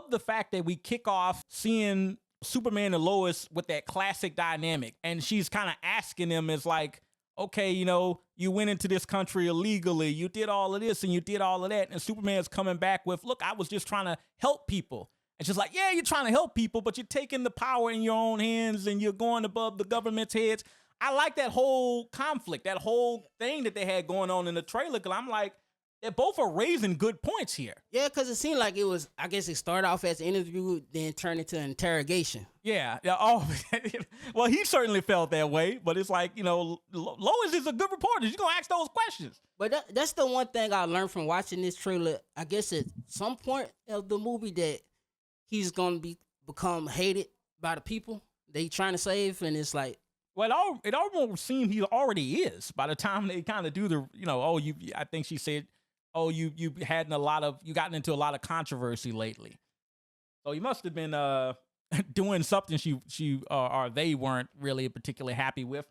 love the fact that we kick off seeing Superman and Lois with that classic dynamic. And she's kind of asking them, is like, okay, you went into this country illegally. You did all of this and you did all of that. And Superman's coming back with, look, I was just trying to help people. And she's like, yeah, you're trying to help people, but you're taking the power in your own hands and you're going above the government's heads. I like that whole conflict, that whole thing that they had going on in the trailer. Cause I'm like, they both are raising good points here. Yeah, because it seemed like it was, I guess it started off as an interview, then turned into an interrogation. Yeah. Oh, well, he certainly felt that way, but it's like, Lois is a good reporter. She's going to ask those questions. But that's the one thing I learned from watching this trailer. I guess at some point of the movie that he's going to become hated by the people they trying to save, and it's like, well, it almost seems he already is by the time they kind of do the, I think she said, oh, you gotten into a lot of controversy lately. So he must have been doing something she or they weren't really particularly happy with.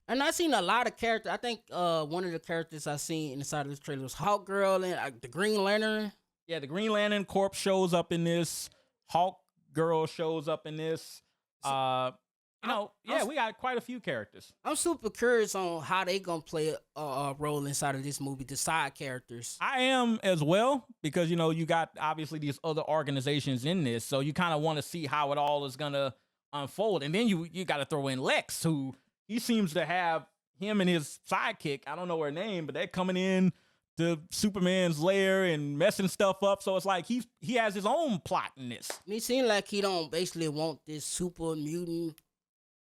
And I seen a lot of characters. I think one of the characters I seen inside of this trailer was Hawkgirl and the Green Lantern. Yeah, the Green Lantern Corps shows up in this. Hawkgirl shows up in this. We got quite a few characters. I'm super curious on how they gonna play a role inside of this movie, the side characters. I am as well, because, you got obviously these other organizations in this, so you kind of want to see how it all is gonna unfold. And then you got to throw in Lex, who he seems to have him and his sidekick, I don't know her name, but they're coming in to Superman's lair and messing stuff up. So it's like he has his own plot in this. It seems like he don't basically want this super mutant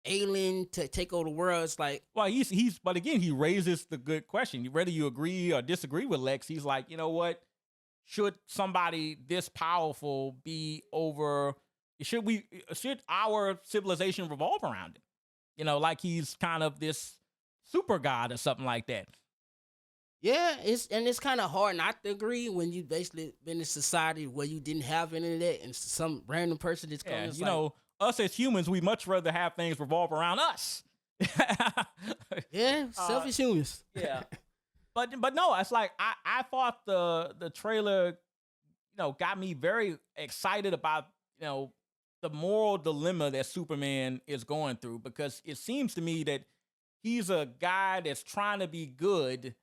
alien to take over the world. It's like, well, but again, he raises the good question. Whether you agree or disagree with Lex, he's like, you know what? Should somebody this powerful be over? Should our civilization revolve around him? Like he's kind of this super god or something like that. Yeah, it's kind of hard not to agree when you basically been in a society where you didn't have any of that, and some random person just comes. Yeah, us as humans, we much rather have things revolve around us. Yeah, selfish humans. Yeah, but no, it's like I thought the trailer, got me very excited about the moral dilemma that Superman is going through, because it seems to me that he's a guy that's trying to be good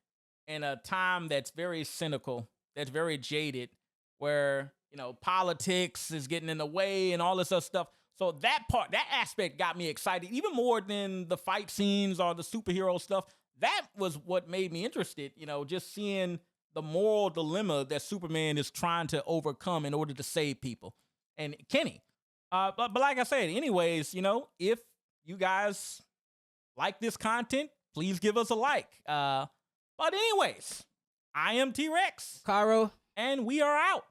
in a time that's very cynical, that's very jaded, where politics is getting in the way and all this other stuff. So that aspect got me excited, even more than the fight scenes or the superhero stuff. That was what made me interested, just seeing the moral dilemma that Superman is trying to overcome in order to save people. And Kenny, but like I said, anyways, if you guys like this content, please give us a like. But anyways, I am T-Rex. Caro. And we are out.